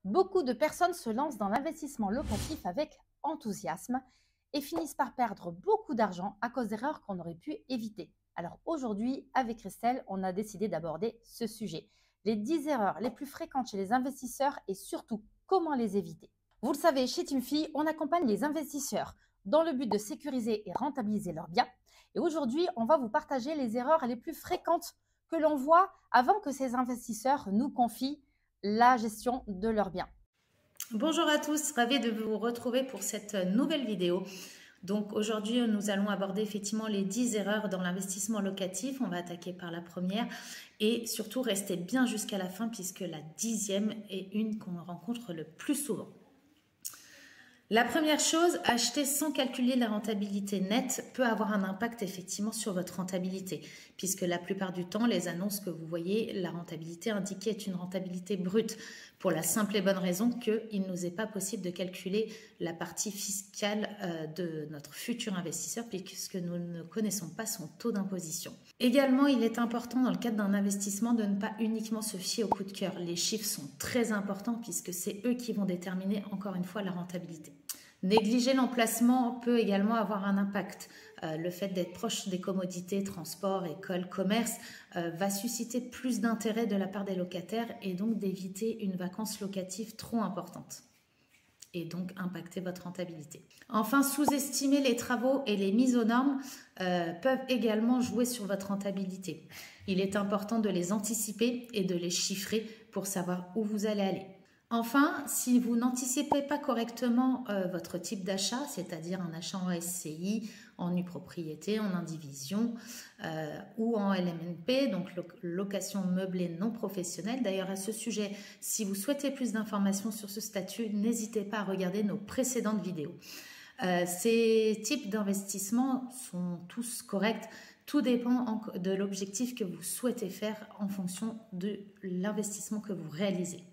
Beaucoup de personnes se lancent dans l'investissement locatif avec enthousiasme et finissent par perdre beaucoup d'argent à cause d'erreurs qu'on aurait pu éviter. Alors aujourd'hui, avec Christelle, on a décidé d'aborder ce sujet. Les 10 erreurs les plus fréquentes chez les investisseurs et surtout comment les éviter. Vous le savez, chez Timfi, on accompagne les investisseurs dans le but de sécuriser et rentabiliser leurs biens. Et aujourd'hui, on va vous partager les erreurs les plus fréquentes que l'on voit avant que ces investisseurs nous confient la gestion de leurs biens. Bonjour à tous, ravi de vous retrouver pour cette nouvelle vidéo. Donc aujourd'hui, nous allons aborder effectivement les 10 erreurs dans l'investissement locatif. On va attaquer par la première et surtout rester bien jusqu'à la fin puisque la 10e est une qu'on rencontre le plus souvent. La première chose, acheter sans calculer la rentabilité nette peut avoir un impact effectivement sur votre rentabilité, puisque la plupart du temps, les annonces que vous voyez, la rentabilité indiquée est une rentabilité brute, pour la simple et bonne raison qu'il ne nous est pas possible de calculer la partie fiscale de notre futur investisseur, puisque nous ne connaissons pas son taux d'imposition. Également, il est important dans le cadre d'un investissement de ne pas uniquement se fier au coup de cœur. Les chiffres sont très importants puisque c'est eux qui vont déterminer encore une fois la rentabilité. Négliger l'emplacement peut également avoir un impact. Le fait d'être proche des commodités, transport, école, commerce, va susciter plus d'intérêt de la part des locataires et donc d'éviter une vacance locative trop importante et donc impacter votre rentabilité. Enfin, sous-estimer les travaux et les mises aux normes peuvent également jouer sur votre rentabilité. Il est important de les anticiper et de les chiffrer pour savoir où vous allez aller. Enfin, si vous n'anticipez pas correctement votre type d'achat, c'est-à-dire un achat en SCI, en nue propriété, en indivision ou en LMNP, donc location meublée non professionnelle. D'ailleurs, à ce sujet, si vous souhaitez plus d'informations sur ce statut, n'hésitez pas à regarder nos précédentes vidéos. Ces types d'investissements sont tous corrects. Tout dépend de l'objectif que vous souhaitez faire en fonction de l'investissement que vous réalisez.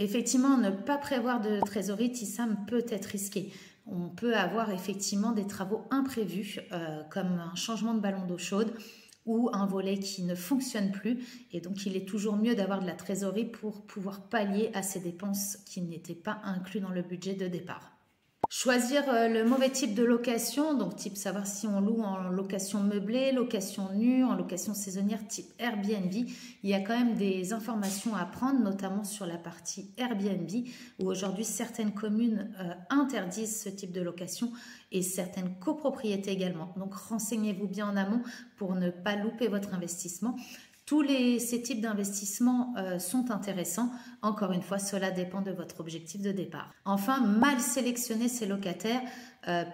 Effectivement, ne pas prévoir de trésorerie TISAM peut être risqué. On peut avoir effectivement des travaux imprévus comme un changement de ballon d'eau chaude ou un volet qui ne fonctionne plus. Et donc, il est toujours mieux d'avoir de la trésorerie pour pouvoir pallier à ces dépenses qui n'étaient pas incluses dans le budget de départ. Choisir le mauvais type de location, donc type savoir si on loue en location meublée, location nue, en location saisonnière type Airbnb. Il y a quand même des informations à prendre, notamment sur la partie Airbnb, où aujourd'hui certaines communes interdisent ce type de location et certaines copropriétés également. Donc renseignez-vous bien en amont pour ne pas louper votre investissement. Tous ces types d'investissements sont intéressants. Encore une fois, cela dépend de votre objectif de départ. Enfin, mal sélectionner ses locataires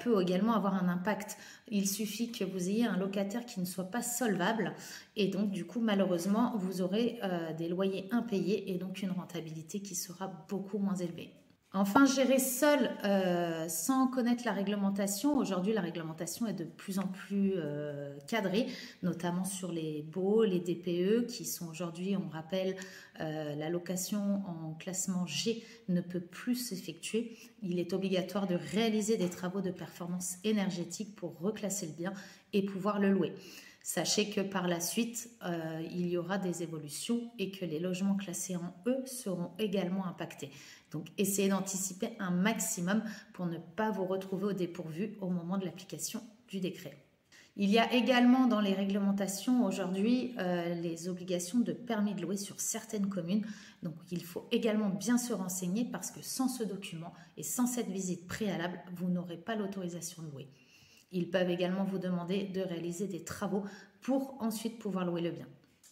peut également avoir un impact. Il suffit que vous ayez un locataire qui ne soit pas solvable et donc du coup, malheureusement, vous aurez des loyers impayés et donc une rentabilité qui sera beaucoup moins élevée. Enfin, gérer seul sans connaître la réglementation. Aujourd'hui, la réglementation est de plus en plus cadrée, notamment sur les baux, les DPE, qui sont aujourd'hui, on rappelle, la location en classement G ne peut plus s'effectuer. Il est obligatoire de réaliser des travaux de performance énergétique pour reclasser le bien et pouvoir le louer. Sachez que par la suite, il y aura des évolutions et que les logements classés en E seront également impactés. Donc, essayez d'anticiper un maximum pour ne pas vous retrouver au dépourvu au moment de l'application du décret. Il y a également dans les réglementations aujourd'hui les obligations de permis de louer sur certaines communes. Donc, il faut également bien se renseigner parce que sans ce document et sans cette visite préalable, vous n'aurez pas l'autorisation de louer. Ils peuvent également vous demander de réaliser des travaux pour ensuite pouvoir louer le bien.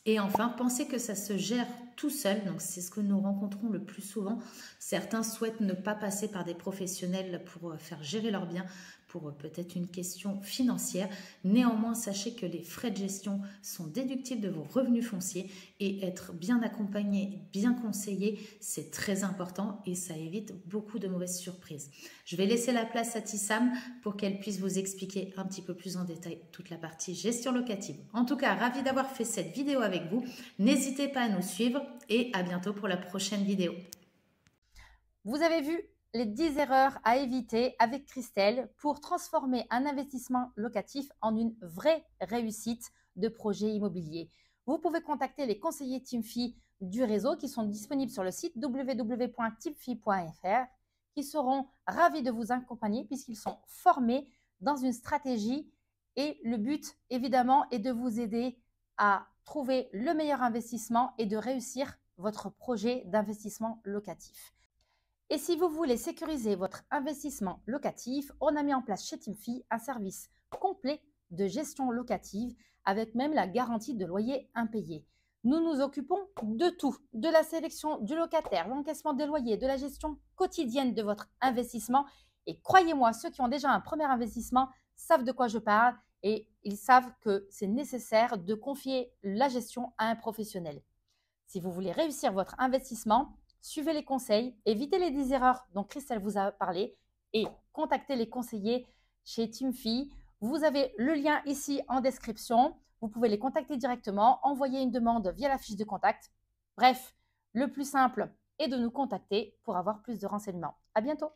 Et enfin, pensez que ça se gère tout seul, donc c'est ce que nous rencontrons le plus souvent. Certains souhaitent ne pas passer par des professionnels pour faire gérer leurs biens, pour peut-être une question financière. Néanmoins, sachez que les frais de gestion sont déductibles de vos revenus fonciers et être bien accompagné, bien conseillé, c'est très important et ça évite beaucoup de mauvaises surprises. Je vais laisser la place à Tissam pour qu'elle puisse vous expliquer un petit peu plus en détail toute la partie gestion locative. En tout cas, ravi d'avoir fait cette vidéo avec vous. N'hésitez pas à nous suivre et à bientôt pour la prochaine vidéo. Vous avez vu les 10 erreurs à éviter avec Christelle pour transformer un investissement locatif en une vraie réussite de projet immobilier. Vous pouvez contacter les conseillers Timfi du réseau qui sont disponibles sur le site www.tipfi.fr, qui seront ravis de vous accompagner puisqu'ils sont formés dans une stratégie et le but, évidemment, est de vous aider à trouver le meilleur investissement et de réussir votre projet d'investissement locatif. Et si vous voulez sécuriser votre investissement locatif, on a mis en place chez Timfi un service complet de gestion locative avec même la garantie de loyer impayé. Nous nous occupons de tout, de la sélection du locataire, l'encaissement des loyers, de la gestion quotidienne de votre investissement. Et croyez-moi, ceux qui ont déjà un premier investissement savent de quoi je parle et ils savent que c'est nécessaire de confier la gestion à un professionnel. Si vous voulez réussir votre investissement, suivez les conseils, évitez les 10 erreurs dont Christelle vous a parlé et contactez les conseillers chez Timfi. Vous avez le lien ici en description. Vous pouvez les contacter directement, envoyer une demande via la fiche de contact. Bref, le plus simple est de nous contacter pour avoir plus de renseignements. À bientôt.